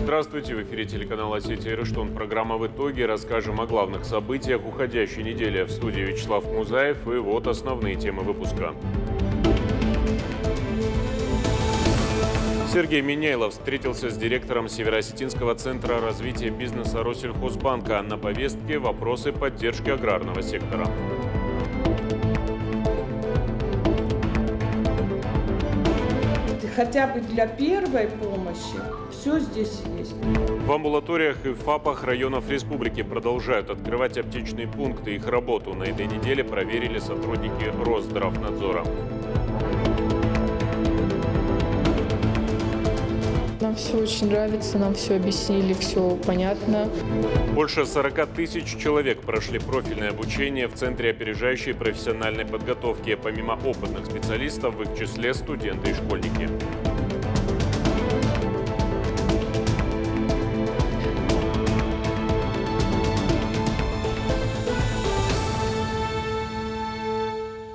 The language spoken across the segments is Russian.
Здравствуйте, в эфире телеканала «Осетия Рыштон». Программа «В итоге». Расскажем о главных событиях уходящей недели. В студии Вячеслав Музаев. И вот основные темы выпуска. Сергей Миняйлов встретился с директором Северо-Осетинского центра развития бизнеса Россельхозбанка. На повестке вопросы поддержки аграрного сектора. Хотя бы для первой помощи все здесь есть. В амбулаториях и ФАПах районов республики продолжают открывать аптечные пункты. Их работу на этой неделе проверили сотрудники Росздравнадзора. Нам все очень нравится, нам все объяснили, все понятно. Больше 40 тысяч человек прошли профильное обучение в Центре опережающей профессиональной подготовки. Помимо опытных специалистов, в их числе студенты и школьники.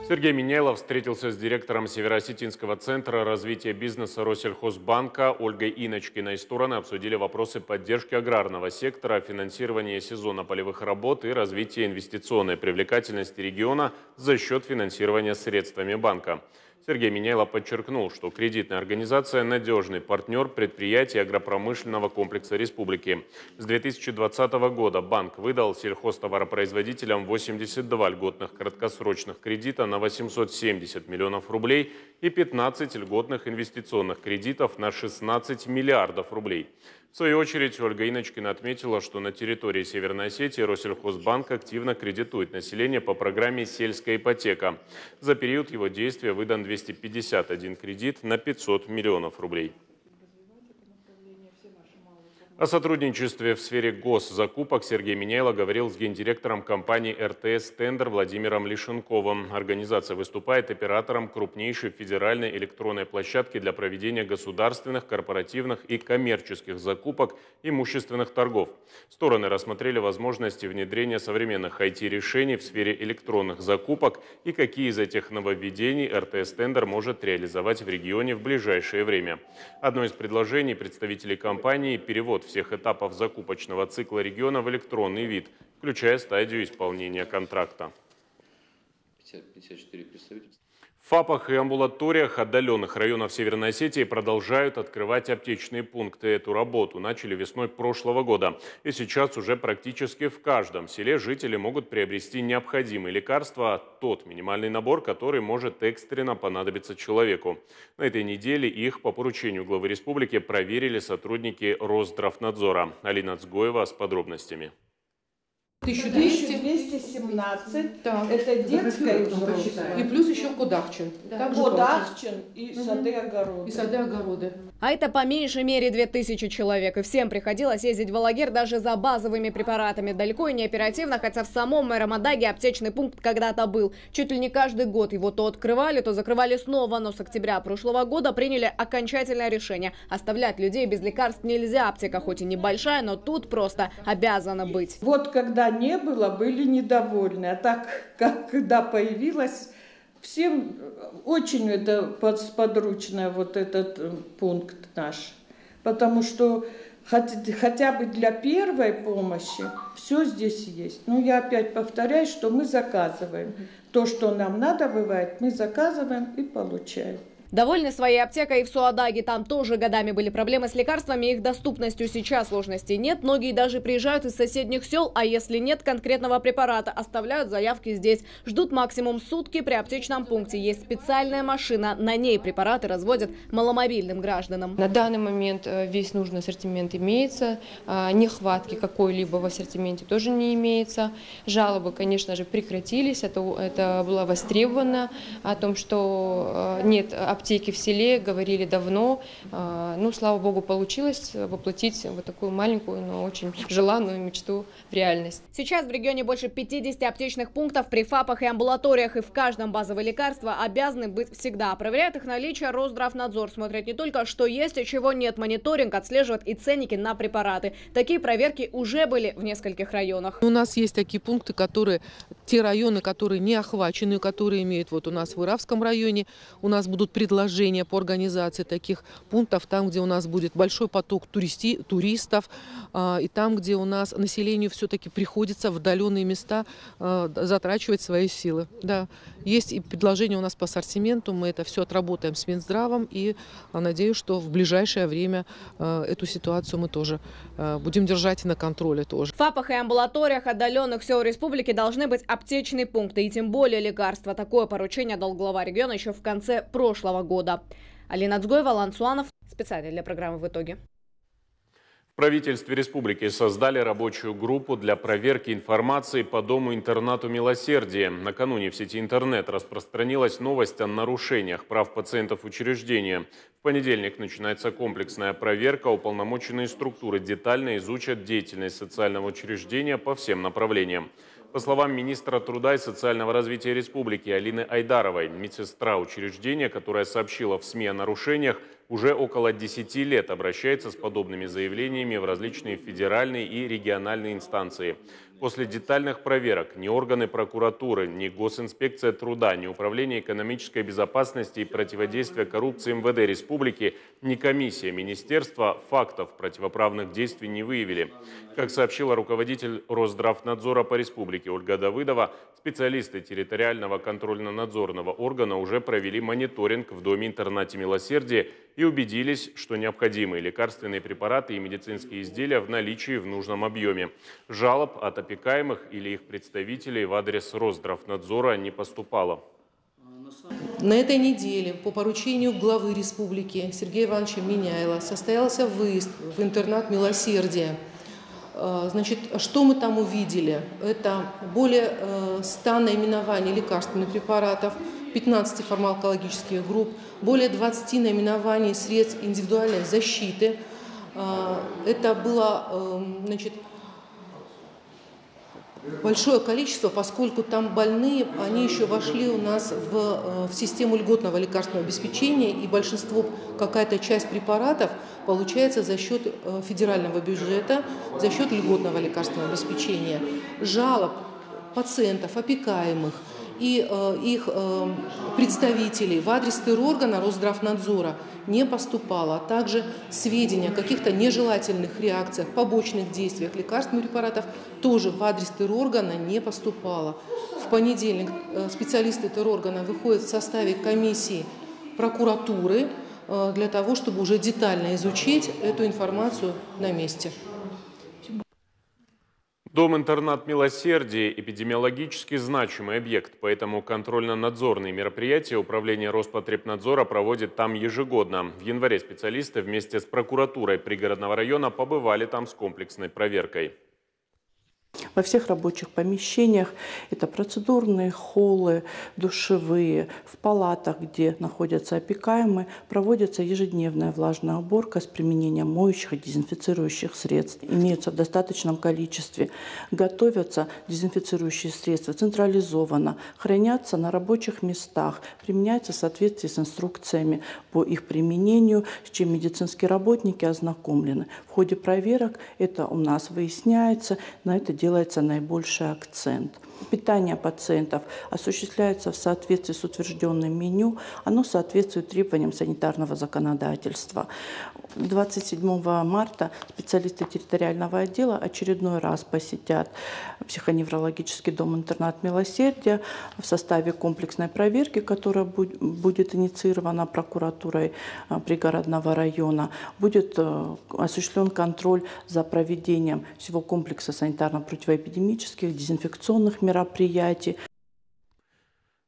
Сергей Миняйлов встретился с директором Северо-Осетинского центра развития бизнеса Россельхозбанка Ольгой Иночкиной. Стороны обсудили вопросы поддержки аграрного сектора, финансирования сезона полевых работ и развития инвестиционной привлекательности региона за счет финансирования средствами банка. Сергей Миняйлов подчеркнул, что кредитная организация – надежный партнер предприятий агропромышленного комплекса республики. С 2020 года банк выдал сельхозтоваропроизводителям 82 льготных краткосрочных кредита на 870 миллионов рублей и 15 льготных инвестиционных кредитов на 16 миллиардов рублей. В свою очередь, Ольга Иночкина отметила, что на территории Северной Осетии Россельхозбанк активно кредитует население по программе «Сельская ипотека». За период его действия выдан 251 кредит на 500 миллионов рублей. О сотрудничестве в сфере госзакупок Сергей Миняйлов говорил с гендиректором компании РТС «Тендер» Владимиром Лишенковым. Организация выступает оператором крупнейшей федеральной электронной площадки для проведения государственных, корпоративных и коммерческих закупок имущественных торгов. Стороны рассмотрели возможности внедрения современных IT-решений в сфере электронных закупок и какие из этих нововведений РТС «Тендер» может реализовать в регионе в ближайшее время. Одно из предложений представителей компании – перевод всех этапов закупочного цикла региона в электронный вид, включая стадию исполнения контракта. 54 представительства. В ФАПах и амбулаториях отдаленных районов Северной Осетии продолжают открывать аптечные пункты. Эту работу начали весной прошлого года. И сейчас уже практически в каждом селе жители могут приобрести необходимые лекарства, тот минимальный набор, который может экстренно понадобиться человеку. На этой неделе их по поручению главы республики проверили сотрудники Росздравнадзора. Алина Цгоева с подробностями. 1217, да. Это детская и взрослая. И плюс еще Кудахчин. Да. Кудахчин и сады-огороды. И сады-огороды. А это по меньшей мере 2000 человек. И всем приходилось ездить в Алагир даже за базовыми препаратами. Далеко и не оперативно, хотя в самом Майрамадаге аптечный пункт когда-то был. Чуть ли не каждый год его то открывали, то закрывали снова. Но с октября прошлого года приняли окончательное решение. Оставлять людей без лекарств нельзя. Аптека хоть и небольшая, но тут просто обязана быть. Вот когда не было, были недовольны. А так, когда появилась, всем очень это подручно, вот этот пункт наш. Потому что хотя бы для первой помощи все здесь есть. Но я опять повторяю, что мы заказываем. То, что нам надо, бывает, мы заказываем и получаем. Довольны своей аптекой и в Суадаге. Там тоже годами были проблемы с лекарствами и их доступностью. Сейчас сложностей нет. Многие даже приезжают из соседних сел, а если нет конкретного препарата, оставляют заявки здесь. Ждут максимум сутки. При аптечном пункте есть специальная машина. На ней препараты разводят маломобильным гражданам. На данный момент весь нужный ассортимент имеется. Нехватки какой-либо в ассортименте тоже не имеется. Жалобы, конечно же, прекратились. Это было востребовано. О том, что нет аптеки в селе, говорили давно. Ну, слава богу, получилось воплотить вот такую маленькую, но очень желанную мечту в реальность. Сейчас в регионе больше 50 аптечных пунктов при ФАПах и амбулаториях, и в каждом базовые лекарства обязаны быть всегда. Проверяет их наличие Росздравнадзор. Смотрят не только, что есть, а чего нет. Мониторинг отслеживает и ценники на препараты. Такие проверки уже были в нескольких районах. У нас есть такие пункты, те районы, которые не охвачены, которые имеют, вот у нас в Иравском районе, у нас будут предложения по организации таких пунктов там, где у нас будет большой поток туристов, и там, где у нас населению все-таки приходится в отдаленные места затрачивать свои силы. Да. Есть и предложения у нас по ассортименту, мы это все отработаем с Минздравом, и надеюсь, что в ближайшее время эту ситуацию мы тоже будем держать на контроле тоже. В ФАПах и амбулаториях отдаленных сел республики должны быть аптечные пункты, и тем более лекарства. Такое поручение дал глава региона еще в конце прошлого года. Алина Цгоева, Алан Суанов, специально для программы «В итоге». В правительстве республики создали рабочую группу для проверки информации по дому-интернату «Милосердие». Накануне в сети интернет распространилась новость о нарушениях прав пациентов учреждения. В понедельник начинается комплексная проверка. Уполномоченные структуры детально изучат деятельность социального учреждения по всем направлениям. По словам министра труда и социального развития республики Алины Айдаровой, медсестра учреждения, которая сообщила в СМИ о нарушениях, уже около 10 лет обращается с подобными заявлениями в различные федеральные и региональные инстанции. После детальных проверок ни органы прокуратуры, ни Госинспекция труда, ни Управление экономической безопасности и противодействия коррупции МВД республики, ни комиссия министерства фактов противоправных действий не выявили. Как сообщила руководитель Росздравнадзора по республике Ольга Давыдова, специалисты территориального контрольно-надзорного органа уже провели мониторинг в доме-интернате «Милосердие» и убедились, что необходимые лекарственные препараты и медицинские изделия в наличии в нужном объеме. Жалоб от опекаемых или их представителей в адрес Росздравнадзора не поступало. На этой неделе по поручению главы республики Сергея Ивановича Миняйла состоялся выезд в интернат «Милосердие». Значит, что мы там увидели? Это более 100 наименований лекарственных препаратов, 15 фармакологических групп, более 20 наименований средств индивидуальной защиты. Это было, значит, большое количество, поскольку там больные, они еще вошли у нас в систему льготного лекарственного обеспечения, и большинство, какая-то часть препаратов получается за счет федерального бюджета, за счет льготного лекарственного обеспечения. Жалоб пациентов, опекаемых и их представителей в адрес тероргана Росздравнадзора не поступало, а также сведения о каких-то нежелательных реакциях, побочных действиях лекарственных препаратов тоже в адрес тероргана не поступало. В понедельник специалисты тероргана выходят в составе комиссии прокуратуры для того, чтобы уже детально изучить эту информацию на месте. Дом-интернат «Милосердие» – эпидемиологически значимый объект, поэтому контрольно-надзорные мероприятия Управление Роспотребнадзора проводит там ежегодно. В январе специалисты вместе с прокуратурой пригородного района побывали там с комплексной проверкой. Во всех рабочих помещениях, это процедурные холлы, душевые, в палатах, где находятся опекаемые, проводится ежедневная влажная уборка с применением моющих и дезинфицирующих средств. Имеются в достаточном количестве. Готовятся дезинфицирующие средства централизованно, хранятся на рабочих местах, применяются в соответствии с инструкциями по их применению, с чем медицинские работники ознакомлены. В ходе проверок это у нас выясняется, на это делается наибольший акцент. Питание пациентов осуществляется в соответствии с утвержденным меню. Оно соответствует требованиям санитарного законодательства. 27 марта специалисты территориального отдела очередной раз посетят психоневрологический дом-интернат «Милосердие» в составе комплексной проверки, которая будет инициирована прокуратурой пригородного района. Будет осуществлен контроль за проведением всего комплекса санитарно-противоэпидемических, дезинфекционных мероприятий.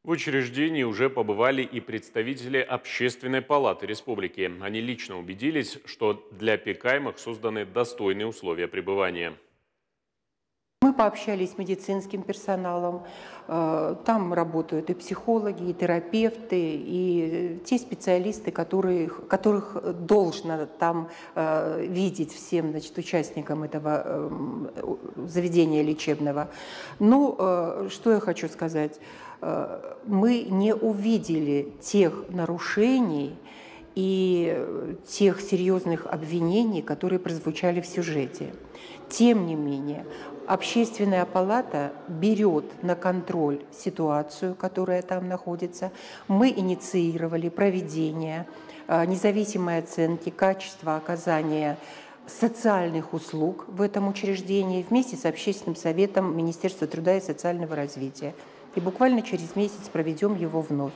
В учреждении уже побывали и представители Общественной палаты республики. Они лично убедились, что для опекаемых созданы достойные условия пребывания. Мы пообщались с медицинским персоналом. Там работают и психологи, и терапевты, и те специалисты, которых должно там видеть всем, значит, участникам этого заведения лечебного. Ну, что я хочу сказать. Мы не увидели тех нарушений и тех серьезных обвинений, которые прозвучали в сюжете. Тем не менее, Общественная палата берет на контроль ситуацию, которая там находится. Мы инициировали проведение независимой оценки качества оказания социальных услуг в этом учреждении вместе с Общественным советом Министерства труда и социального развития. И буквально через месяц проведем его вновь.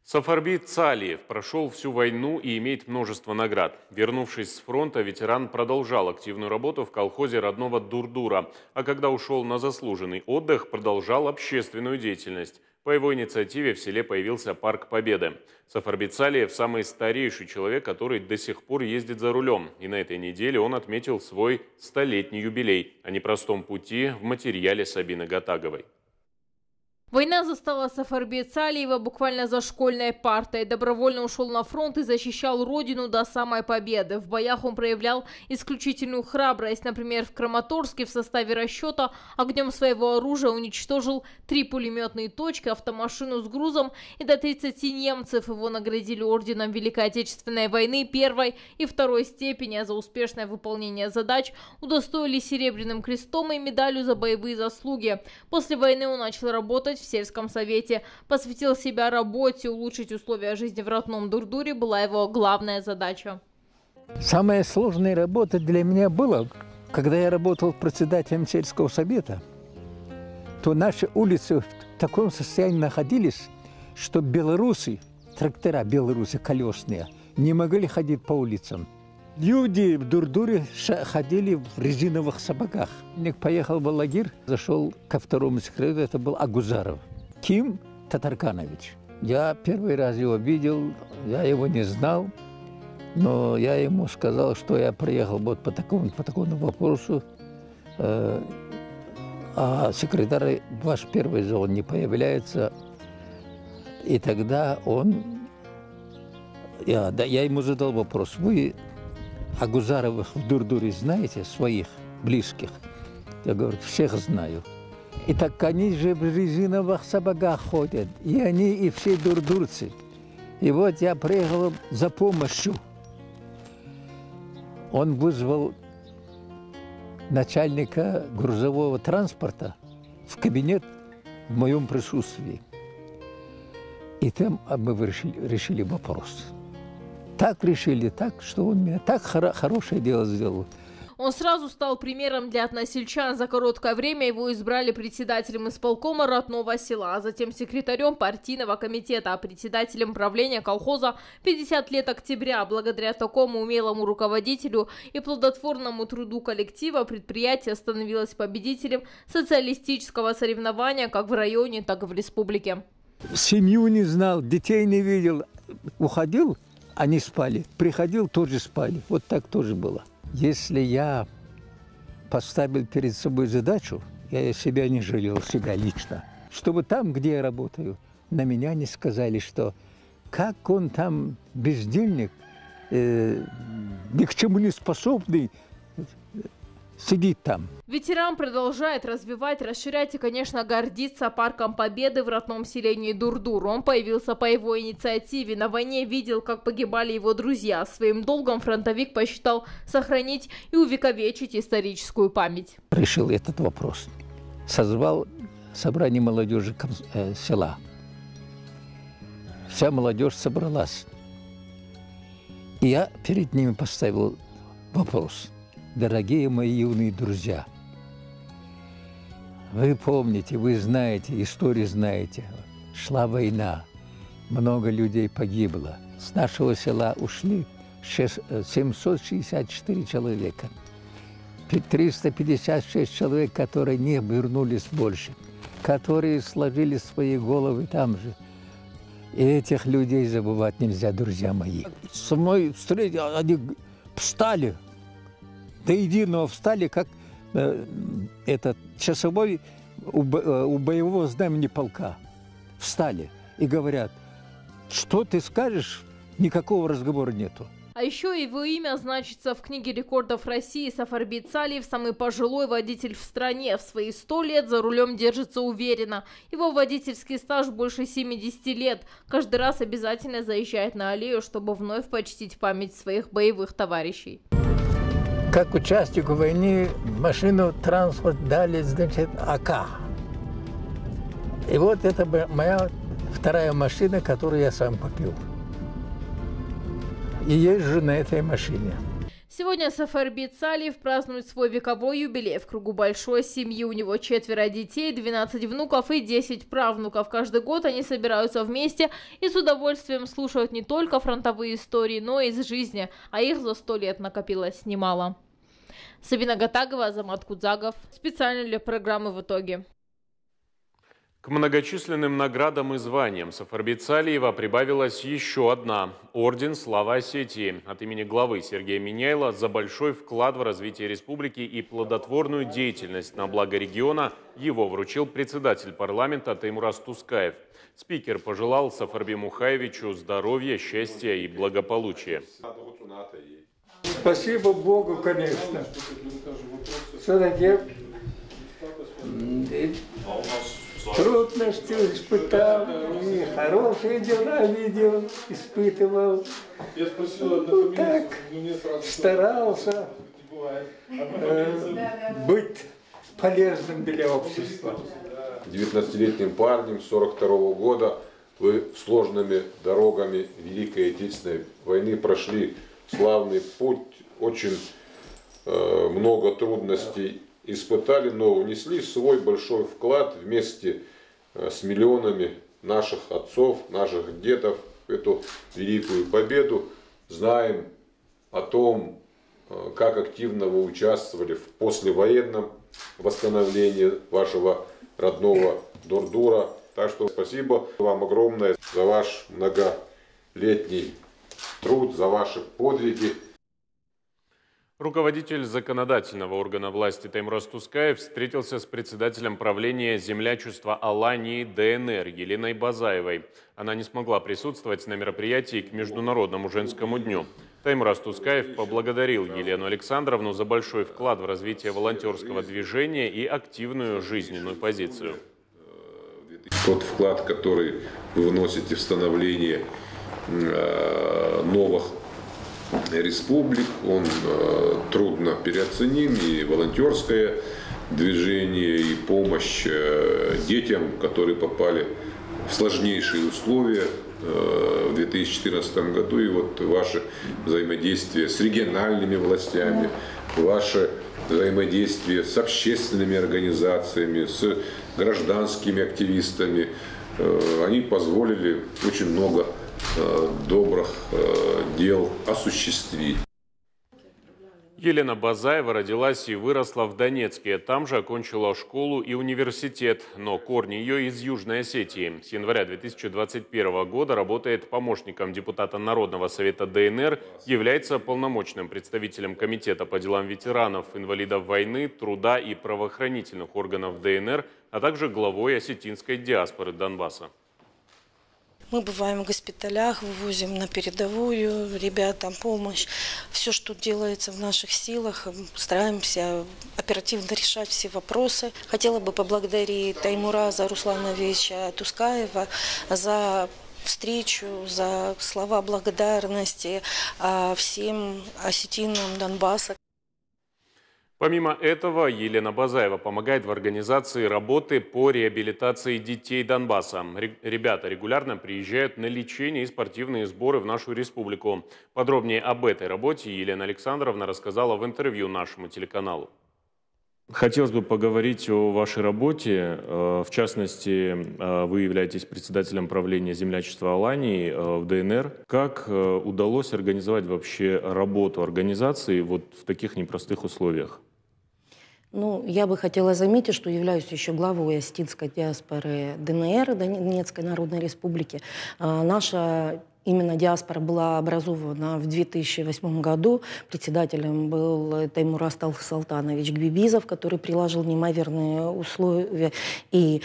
Сафарби Цалиев прошел всю войну и имеет множество наград. Вернувшись с фронта, ветеран продолжал активную работу в колхозе родного Дурдура, а когда ушел на заслуженный отдых, продолжал общественную деятельность. По его инициативе в селе появился парк Победы. Сафарби Цалиев – самый старейший человек, который до сих пор ездит за рулем. И на этой неделе он отметил свой 100-летний юбилей о непростом пути в материале Сабины Гатаговой. Война застала Сафарби Цалиева буквально за школьной партой. Добровольно ушел на фронт и защищал родину до самой победы. В боях он проявлял исключительную храбрость. Например, в Краматорске в составе расчета огнем своего оружия уничтожил 3 пулеметные точки, автомашину с грузом и до 30 немцев. Его наградили орденом Великой Отечественной войны 1 и 2 степени, а за успешное выполнение задач удостоили Серебряным крестом и медалью за боевые заслуги. После войны он начал работать в сельском совете. Посвятил себя работе, улучшить условия жизни в родном Дурдуре была его главная задача. Самая сложная работа для меня была, когда я работал председателем сельского совета, то наши улицы в таком состоянии находились, что белорусы, трактора белорусы колесные, не могли ходить по улицам. Люди в Дурдуре ходили в резиновых сапогах. Я поехал в лагерь, зашел ко второму секретарю, это был Агузаров. Ким Татарканович. Я первый раз его видел, я его не знал, но я ему сказал, что я приехал вот по такому вопросу, а секретарь ваш первый же он не появляется. И тогда я ему задал вопрос, вы Агузаровых в Дурдуре знаете, своих близких? Я говорю, всех знаю. И так они же в резиновых сапогах ходят, и они, и все дурдурцы. И вот я приехал за помощью. Он вызвал начальника грузового транспорта в кабинет в моем присутствии. И там мы решили вопрос. Так решили, так, что он мне так хорошее дело сделал. Он сразу стал примером для односельчан. За короткое время его избрали председателем исполкома родного села, а затем секретарем партийного комитета, а председателем правления колхоза 50 лет октября. Благодаря такому умелому руководителю и плодотворному труду коллектива предприятие становилось победителем социалистического соревнования как в районе, так и в республике. Семью не знал, детей не видел. Уходил, они спали. Приходил, тоже спали. Вот так тоже было. Если я поставил перед собой задачу, я себя не жалел, себя лично, чтобы там, где я работаю, на меня не сказали, что как он там бездельник, ни к чему не способный, сидит там. Ветеран продолжает развивать, расширять и, конечно, гордиться парком Победы в родном селении Дурдур. Он появился по его инициативе. На войне видел, как погибали его друзья. Своим долгом фронтовик посчитал сохранить и увековечить историческую память. Решил этот вопрос. Созвал собрание молодежи села. Вся молодежь собралась. И я перед ними поставил вопрос. Дорогие мои юные друзья, вы помните, вы знаете, историю знаете. Шла война, много людей погибло. С нашего села ушли 764 человека. 356 человек, которые не вернулись больше, которые сложили свои головы там же. И этих людей забывать нельзя, друзья мои. Со мной встретили, они встали. До единого встали, как этот часовой у боевого знамени полка. Встали и говорят, что ты скажешь, никакого разговора нету. А еще его имя значится в книге рекордов России. Сафарбит Салиев – самый пожилой водитель в стране. В свои 100 лет за рулем держится уверенно. Его водительский стаж больше 70 лет. Каждый раз обязательно заезжает на аллею, чтобы вновь почтить память своих боевых товарищей. Как участнику войны машину транспорт дали, значит, АК. И вот это моя вторая машина, которую я сам купил. И езжу на этой машине. Сегодня Сафарбит Салиев празднует свой вековой юбилей в кругу большой семьи. У него 4 детей, 12 внуков и 10 правнуков. Каждый год они собираются вместе и с удовольствием слушают не только фронтовые истории, но и из жизни. А их за 100 лет накопилось немало. Сабина Гатагова, Азамат Кудзагов. Специально для программы «В итоге». К многочисленным наградам и званиям Сафарбит Салиева прибавилась еще одна – Орден Славы Осетии. От имени главы Сергея Миняйла за большой вклад в развитие республики и плодотворную деятельность на благо региона его вручил председатель парламента Таймураз Тускаев. Спикер пожелал Сафарби Мухаевичу здоровья, счастья и благополучия. Спасибо Богу, конечно. Все-таки трудности испытал, и хорошие дела видел, испытывал. Ну, так, старался быть полезным для общества. 19-летним парнем 42-го года вы сложными дорогами Великой Отечественной войны прошли славный путь, очень много трудностей испытали, но внесли свой большой вклад вместе с миллионами наших отцов, наших дедов в эту великую победу. Знаем о том, как активно вы участвовали в послевоенном восстановлении вашего родного Дордура. Так что спасибо вам огромное за ваш многолетний труд, за ваши подвиги. Руководитель законодательного органа власти Таймураз Тускаев встретился с председателем правления землячества Алании ДНР Еленой Базаевой. Она не смогла присутствовать на мероприятии к Международному женскому дню. Таймураз Тускаев поблагодарил Елену Александровну за большой вклад в развитие волонтерского движения и активную жизненную позицию. Тот вклад, который вы вносите в становление новых республик, он трудно переоценим, и волонтерское движение, и помощь детям, которые попали в сложнейшие условия в 2014 году, и вот ваше взаимодействие с региональными властями, ваше взаимодействие с общественными организациями, с гражданскими активистами, они позволили очень много добрых дел осуществить. Елена Базаева родилась и выросла в Донецке. Там же окончила школу и университет, но корни ее из Южной Осетии. С января 2021 года работает помощником депутата Народного совета ДНР, является полномочным представителем Комитета по делам ветеранов, инвалидов войны, труда и правоохранительных органов ДНР, а также главой осетинской диаспоры Донбасса. Мы бываем в госпиталях, вывозим на передовую ребятам помощь. Все, что делается в наших силах, стараемся оперативно решать все вопросы. Хотела бы поблагодарить Таймураза Руслановича Тускаева за встречу, за слова благодарности всем осетинам Донбасса. Помимо этого, Елена Базаева помогает в организации работы по реабилитации детей Донбасса. Ребята регулярно приезжают на лечение и спортивные сборы в нашу республику. Подробнее об этой работе Елена Александровна рассказала в интервью нашему телеканалу. Хотелось бы поговорить о вашей работе. В частности, вы являетесь председателем правления землячества Алании в ДНР. Как удалось организовать вообще работу организации вот в таких непростых условиях? Ну, я бы хотела заметить, что являюсь еще главой осетинской диаспоры ДНР, Донецкой Народной Республики. Наша именно диаспора была образована в 2008 году. Председателем был Таймураз Салтанович Гбибизов, который приложил неимоверные условия. И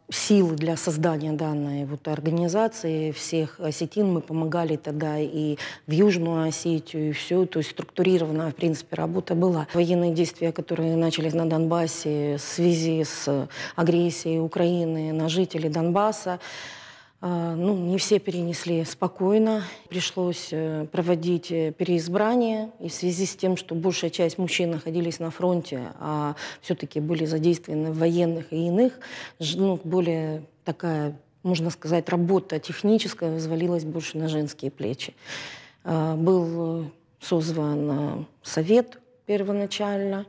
силы для создания данной организации. Всех осетин мы помогали тогда и в Южную Осетию, и все. То есть структурированная, в принципе, работа была. Военные действия, которые начались на Донбассе в связи с агрессией Украины на жителей Донбасса, не все перенесли спокойно. Пришлось проводить переизбрание. И в связи с тем, что большая часть мужчин находились на фронте, а все-таки были задействованы в военных и иных, более такая, можно сказать, работа техническая взвалилась больше на женские плечи. Был созван совет первоначально,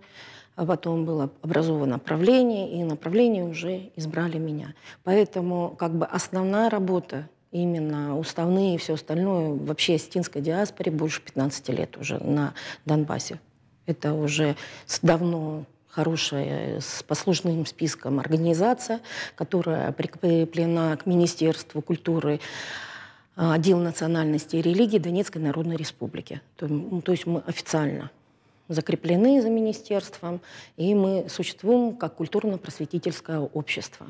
а потом было образовано правление, и на правление уже избрали меня. Поэтому основная работа, именно уставные и все остальное, вообще осетинской диаспоре больше 15 лет уже на Донбассе. Это уже давно хорошая, с послужным списком организация, которая прикреплена к Министерству культуры, отдел национальности и религии Донецкой Народной Республики. То есть мы официально закреплены за министерством, и мы существуем как культурно-просветительское общество.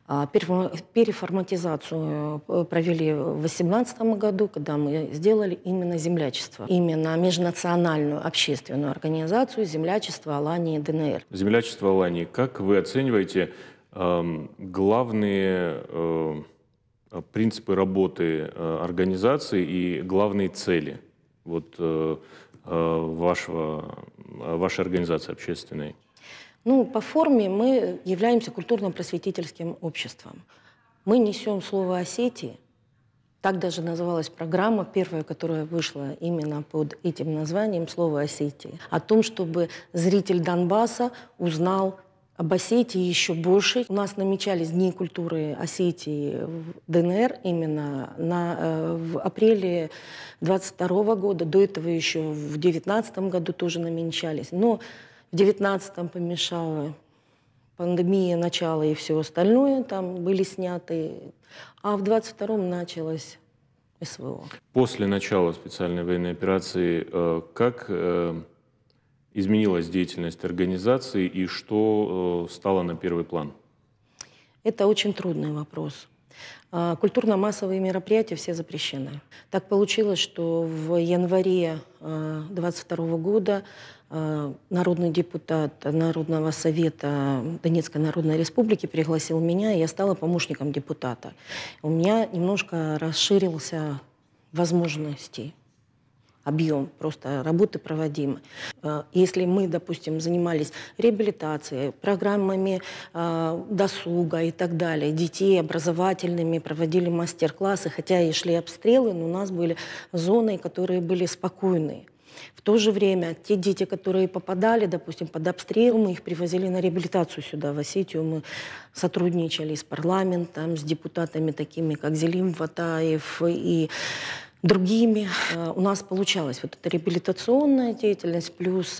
Переформатизацию провели в 2018 году, когда мы сделали именно землячество, именно межнациональную общественную организацию землячество Алании ДНР. Землячество Алании. Как вы оцениваете главные принципы работы организации и главные цели вашей организации общественной? По форме мы являемся культурно-просветительским обществом. Мы несем слово Осетии. Так даже называлась программа, первая, которая вышла именно под этим названием «Слово Осетии». О том, чтобы зритель Донбасса узнал об Осетии еще больше. У нас намечались Дни культуры Осетии в ДНР именно в апреле 2022 года. До этого еще в 2019 году тоже намечались. Но в 2019 помешала пандемия, начало и все остальное. Там были сняты. А в 2022 началось СВО. После начала специальной военной операции как изменилась деятельность организации и что стало на первый план? Это очень трудный вопрос. Культурно-массовые мероприятия все запрещены. Так получилось, что в январе 2022 года народный депутат Народного совета Донецкой Народной Республики пригласил меня, и я стала помощником депутата. У меня немножко расширился возможности, объем просто работы проводимой. Если мы, допустим, занимались реабилитацией, программами досуга и так далее, детей образовательными, проводили мастер-классы, хотя и шли обстрелы, но у нас были зоны, которые были спокойные. В то же время те дети, которые попадали, допустим, под обстрел, мы их привозили на реабилитацию сюда, в Осетию. Мы сотрудничали с парламентом, с депутатами такими, как Зелим Ватаев и другими. У нас получалась эта реабилитационная деятельность, плюс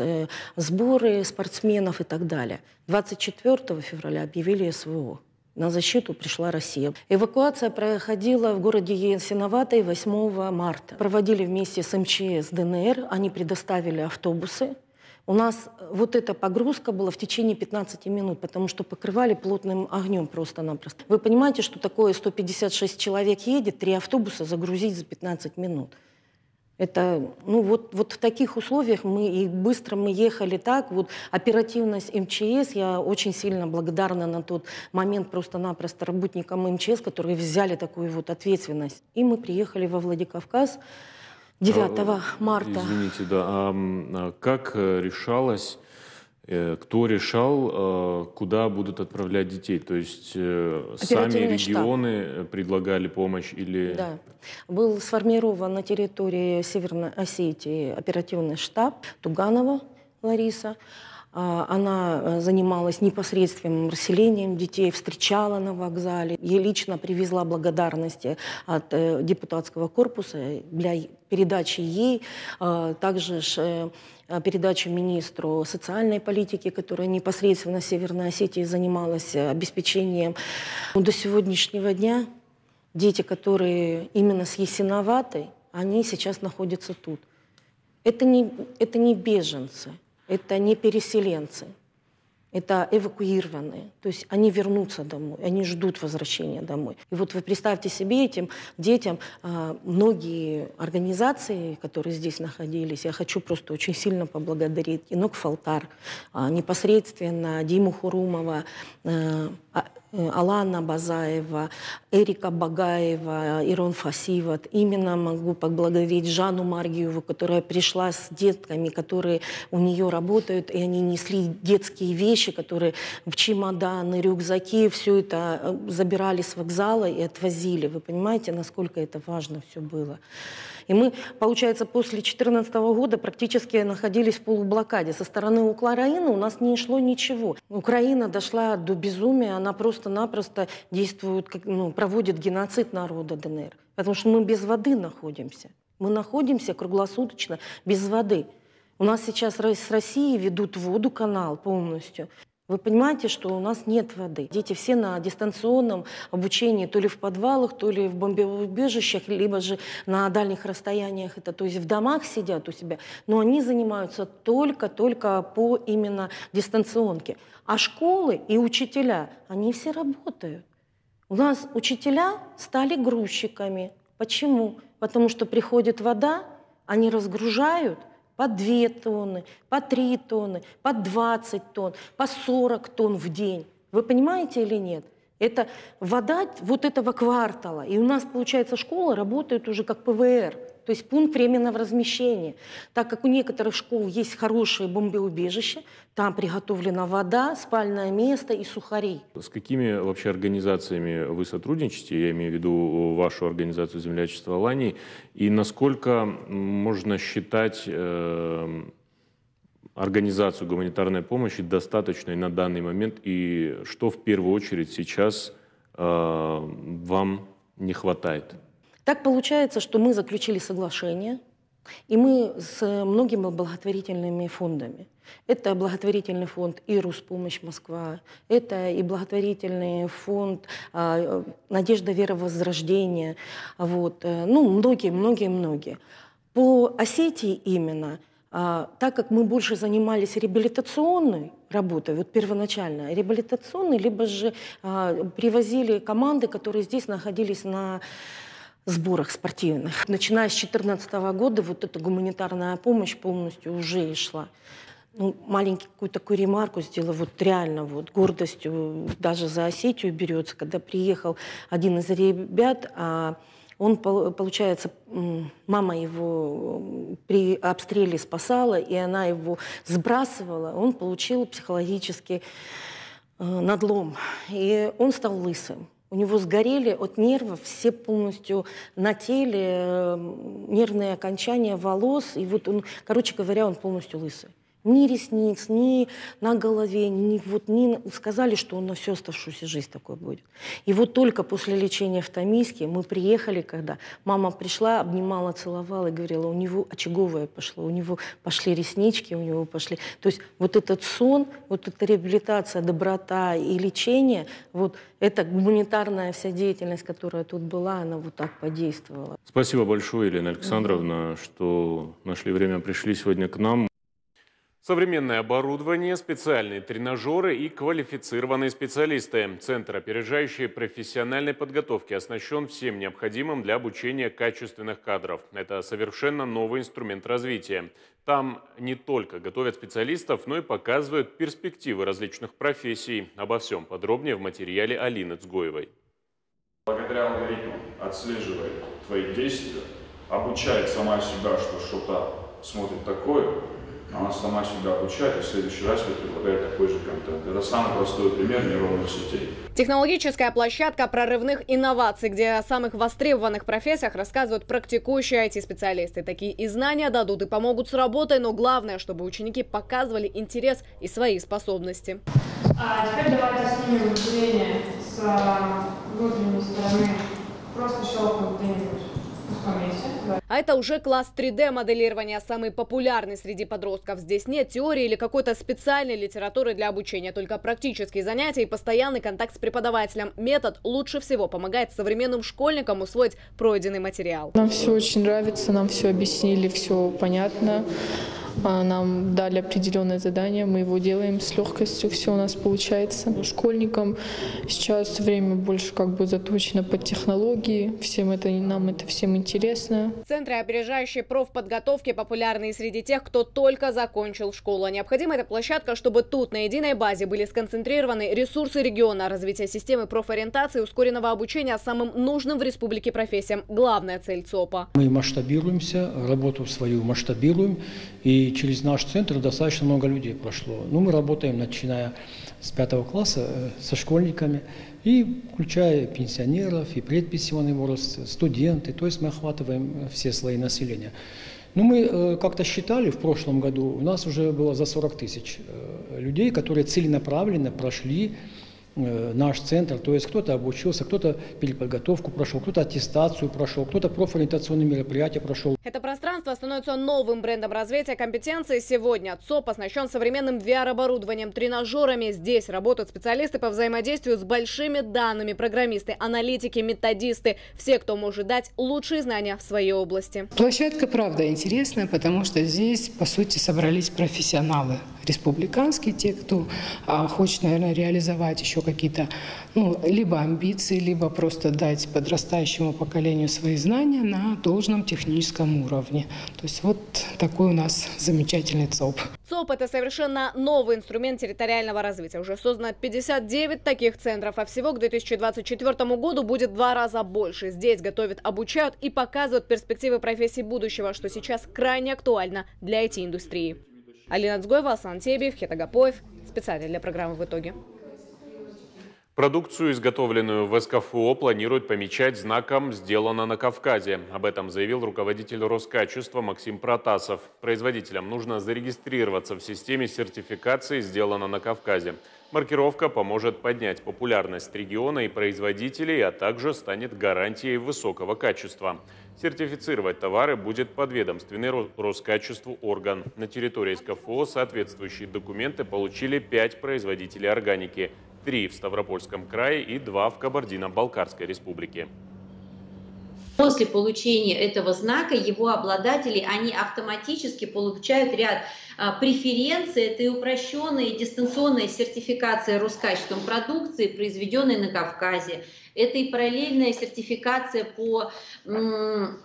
сборы спортсменов и так далее. 24 февраля объявили СВО. На защиту пришла Россия. Эвакуация проходила в городе Ясиноватой 8 марта. Проводили вместе с МЧС ДНР, они предоставили автобусы. У нас эта погрузка была в течение 15 минут, потому что покрывали плотным огнем просто-напросто. Вы понимаете, что такое 156 человек едет, 3 автобуса загрузить за 15 минут? Это, в таких условиях мы быстро ехали так. Оперативность МЧС, я очень сильно благодарна на тот момент просто-напросто работникам МЧС, которые взяли такую ответственность. И мы приехали во Владикавказ 9 марта. Извините, да. А как решалось, кто решал, куда будут отправлять детей? То есть сами регионы штаб предлагали помощь или... Да. Был сформирован на территории Северной Осетии оперативный штаб Туганова Лариса. Она занималась непосредственным расселением детей, встречала на вокзале. Ей лично привезла благодарности от депутатского корпуса для передачи ей. Также передачу министру социальной политики, которая непосредственно в Северной Осетии занималась обеспечением. До сегодняшнего дня дети, которые именно с Ясиноватой, они сейчас находятся тут. Это не беженцы. Это не переселенцы. это эвакуированные. То есть они вернутся домой, они ждут возвращения домой. И вот вы представьте себе, этим детям многие организации, которые здесь находились, я хочу просто очень сильно поблагодарить Инок Фалтар, непосредственно Диму Хурумова, Алана Базаева, Эрика Багаева, Ирон Фасиват. Именно могу поблагодарить Жанну Маргиеву, которая пришла с детками, которые у нее работают, и они несли детские вещи, которые в чемоданы, рюкзаки, все это забирали с вокзала и отвозили. Вы понимаете, насколько это важно все было? И мы, получается, после 2014 года практически находились в полублокаде. Со стороны Украины у нас не шло ничего. Украина дошла до безумия, она просто-напросто действует, проводит геноцид народа ДНР. Потому что мы без воды находимся. Мы находимся круглосуточно без воды. У нас сейчас с Россией ведут воду, канал полностью. Вы понимаете, что у нас нет воды. Дети все на дистанционном обучении, то ли в подвалах, то ли в бомбоубежищах, либо же на дальних расстояниях, это, то есть в домах сидят у себя. Но они занимаются только по именно дистанционке. А школы и учителя, они все работают. У нас учителя стали грузчиками. Почему? Потому что приходит вода, они разгружают по 2 тонны, по 3 тонны, по 20 тонн, по 40 тонн в день. Вы понимаете или нет? Это вода вот этого квартала. И у нас, получается, школа работает уже как ПВР, то есть пункт временного размещения. Так как у некоторых школ есть хорошие бомбоубежища, там приготовлена вода, спальное место и сухари. С какими вообще организациями вы сотрудничаете? Я имею в виду вашу организацию землячества Алании. И насколько можно считать организацию гуманитарной помощи достаточной на данный момент? И что в первую очередь сейчас вам не хватает? Так получается, что мы заключили соглашение, и мы с многими благотворительными фондами. Это благотворительный фонд и Руспомощь Москва, это и благотворительный фонд Надежда, Вера, Возрождение, вот. Многие. По Осетии именно, так как мы больше занимались реабилитационной работой, вот первоначально реабилитационной, либо же привозили команды, которые здесь находились на сборах спортивных. Начиная с 2014 года вот эта гуманитарная помощь полностью уже и шла. Маленькую такую ремарку сделала, вот реально вот гордостью даже за Осетию берется, когда приехал один из ребят, он, получается, мама его при обстреле спасала, и она его сбрасывала, он получил психологический надлом, и он стал лысым. У него сгорели от нервов все полностью на теле, нервные окончания волос. И вот он, короче говоря, он полностью лысый. Ни ресниц, ни на голове, ни сказали, что он на всю оставшуюся жизнь такой будет. И вот только после лечения в Томийске мы приехали, когда мама пришла, обнимала, целовала и говорила, у него очаговое пошло, у него пошли реснички, у него пошли... То есть вот этот сон, вот эта реабилитация, доброта и лечение, вот эта гуманитарная вся деятельность, которая тут была, она вот так подействовала. Спасибо большое, Елена Александровна, что нашли время, пришли сегодня к нам. Современное оборудование, специальные тренажеры и квалифицированные специалисты. Центр опережающей профессиональной подготовки оснащен всем необходимым для обучения качественных кадров. Это совершенно новый инструмент развития. Там не только готовят специалистов, но и показывают перспективы различных профессий. Обо всем подробнее в материале Алины Цгоевой. Благодаря алгоритму отслеживает твои действия, обучает сама себя, что что-то смотрит такое. Она сама себя обучает, и в следующий раз предлагает такой же контент. Это самый простой пример нейронных сетей. Технологическая площадка прорывных инноваций, где о самых востребованных профессиях рассказывают практикующие IT-специалисты. Такие и знания дадут и помогут с работой, но главное, чтобы ученики показывали интерес и свои способности. А теперь давайте снимем выделение с внутренней стороны. Просто щелкнем где-нибудь. А это уже класс 3D-моделирования, самый популярный среди подростков. Здесь нет теории или какой-то специальной литературы для обучения, только практические занятия и постоянный контакт с преподавателем. Метод лучше всего помогает современным школьникам усвоить пройденный материал. Нам все очень нравится, нам все объяснили, все понятно. Нам дали определенное задание, мы его делаем с легкостью, все у нас получается. Школьникам сейчас время больше заточено под технологии, нам это всем интересно. Центры опережающей профподготовки популярны среди тех, кто только закончил школу. Необходима эта площадка, чтобы тут на единой базе были сконцентрированы ресурсы региона, развитие системы профориентации, ускоренного обучения самым нужным в республике профессиям. Главная цель ЦОПа. Мы масштабируемся, работу свою масштабируем, и через наш центр достаточно много людей прошло. Мы работаем, начиная с 5 класса, со школьниками, и включая пенсионеров, и предпенсионный возраст, студенты, то есть мы охватываем все слои населения. Мы как-то считали в прошлом году, у нас уже было за 40 тысяч людей, которые целенаправленно прошли наш центр, то есть кто-то обучился, кто-то переподготовку прошел, кто-то аттестацию прошел, кто-то профориентационные мероприятия прошел. Это пространство становится новым брендом развития компетенций. Сегодня ЦОП оснащен современным VR-оборудованием, тренажерами. Здесь работают специалисты по взаимодействию с большими данными, программисты, аналитики, методисты. Все, кто может дать лучшие знания в своей области. Площадка, правда, интересная, потому что здесь, по сути, собрались профессионалы республиканские, те, кто хочет, наверное, реализовать еще какие-то либо амбиции, либо просто дать подрастающему поколению свои знания на должном техническом уровне. То есть вот такой у нас замечательный ЦОП. ЦОП – это совершенно новый инструмент территориального развития. Уже создано 59 таких центров, а всего к 2024 году будет в 2 раза больше. Здесь готовят, обучают и показывают перспективы профессий будущего, что сейчас крайне актуально для IT-индустрии. Алина Цгоева, Аслан Тебиев, Хета Гапоев. Специально для программы «В итоге». Продукцию, изготовленную в СКФО, планируют помечать знаком «Сделано на Кавказе». Об этом заявил руководитель Роскачества Максим Протасов. Производителям нужно зарегистрироваться в системе сертификации «Сделано на Кавказе». Маркировка поможет поднять популярность региона и производителей, а также станет гарантией высокого качества. Сертифицировать товары будет подведомственный Роскачеству орган. На территории СКФО соответствующие документы получили 5 производителей органики. 3 в Ставропольском крае и 2 в Кабардино-Балкарской республике. После получения этого знака его обладатели, они автоматически получают ряд преференций. Это и упрощенная и дистанционная сертификация Роскачеством продукции, произведенной на Кавказе. Это и параллельная сертификация по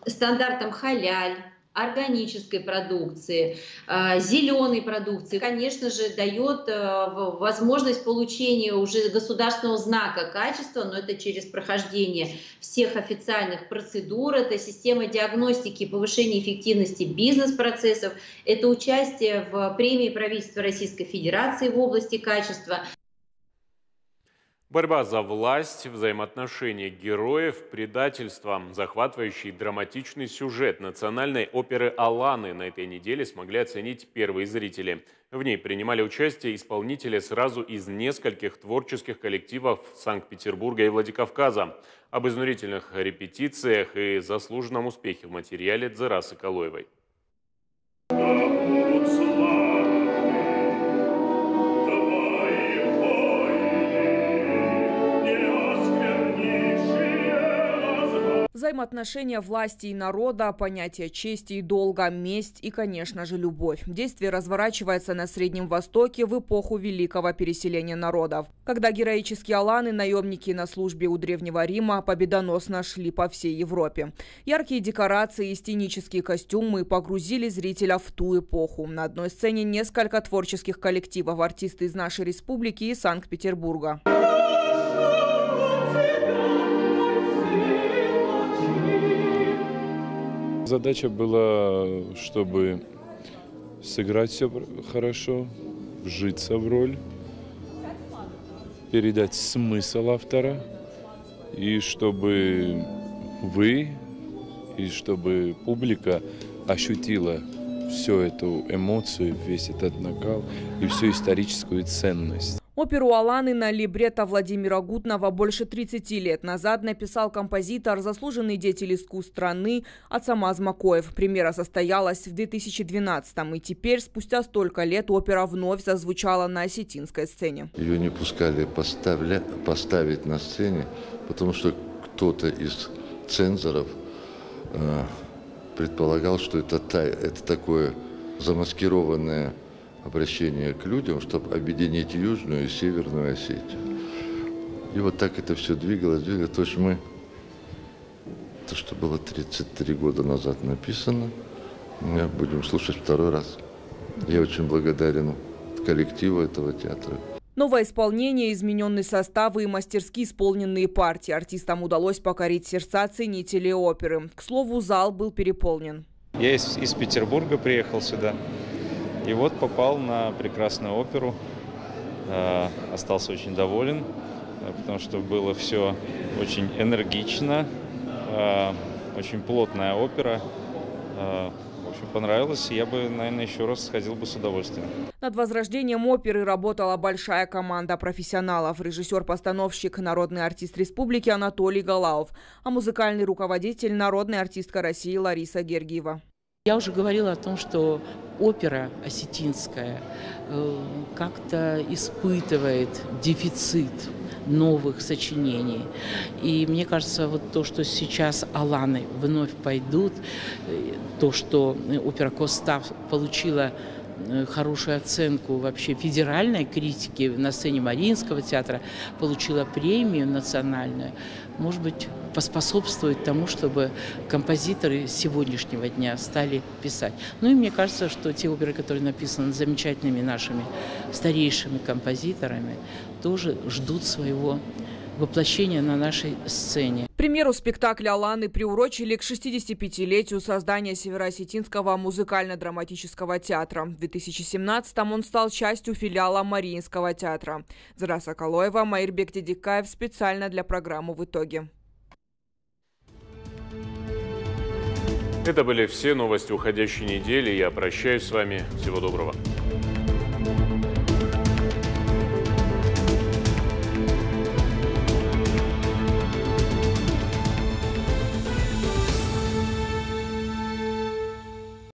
стандартам халяль, органической продукции, зеленой продукции. Конечно же, дает возможность получения уже государственного знака качества, но это через прохождение всех официальных процедур, это система диагностики и повышения эффективности бизнес-процессов, это участие в премии правительства Российской Федерации в области качества. Борьба за власть, взаимоотношения героев, предательство. Захватывающий драматичный сюжет национальной оперы «Аланы» на этой неделе смогли оценить первые зрители. В ней принимали участие исполнители сразу из нескольких творческих коллективов Санкт-Петербурга и Владикавказа. Об изнурительных репетициях и заслуженном успехе в материале Дзерасы Калоевой. Взаимоотношения власти и народа, понятия чести и долга, месть и, конечно же, любовь. Действие разворачивается на Среднем Востоке в эпоху великого переселения народов, когда героические аланы, наемники на службе у Древнего Рима, победоносно шли по всей Европе. Яркие декорации и сценические костюмы погрузили зрителя в ту эпоху. На одной сцене несколько творческих коллективов, артисты из нашей республики и Санкт-Петербурга. Задача была, чтобы сыграть все хорошо, вжиться в роль, передать смысл автора, и чтобы вы, и чтобы публика ощутила всю эту эмоцию, весь этот накал и всю историческую ценность. Оперу «Аланы» на либретто Владимира Гутнова больше 30 лет назад написал композитор, заслуженный деятель искусств страны Ацамаз Макоев. Премьера состоялась в 2012-м, и теперь, спустя столько лет, опера вновь зазвучала на осетинской сцене. Ее не пускали поставить на сцене, потому что кто-то из цензоров предполагал, что это такое замаскированное обращение к людям, чтобы объединить Южную и Северную Осетию. И вот так это все двигалось. То есть то, что было 33 года назад написано, мы будем слушать второй раз. Я очень благодарен коллективу этого театра. Новое исполнение, измененный состав и мастерски исполненные партии. Артистам удалось покорить сердца ценителей оперы. К слову, зал был переполнен. Я из Петербурга приехал сюда. И вот попал на прекрасную оперу. Остался очень доволен, потому что было все очень энергично. Очень плотная опера. В общем, понравилось. Я бы, наверное, еще раз сходил бы с удовольствием. Над возрождением оперы работала большая команда профессионалов. Режиссер-постановщик, народный артист республики Анатолий Галаов, а музыкальный руководитель, народная артистка России Лариса Гергиева. Я уже говорила о том, что опера осетинская как-то испытывает дефицит новых сочинений. И мне кажется, вот то, что сейчас Аланы вновь пойдут, то, что опера Костав получила хорошую оценку вообще федеральной критики на сцене Мариинского театра, получила премию национальную, может быть, поспособствует тому, чтобы композиторы сегодняшнего дня стали писать. Ну и мне кажется, что те оперы, которые написаны замечательными нашими старейшими композиторами, тоже ждут своего воплощения на нашей сцене. К примеру, спектакль «Аланы» приурочили к 65-летию создания Североосетинского музыкально-драматического театра. В 2017-м он стал частью филиала Мариинского театра. Зара Соколоева, Майырбек Дедикаев специально для программы «В итоге». Это были все новости уходящей недели. Я прощаюсь с вами. Всего доброго.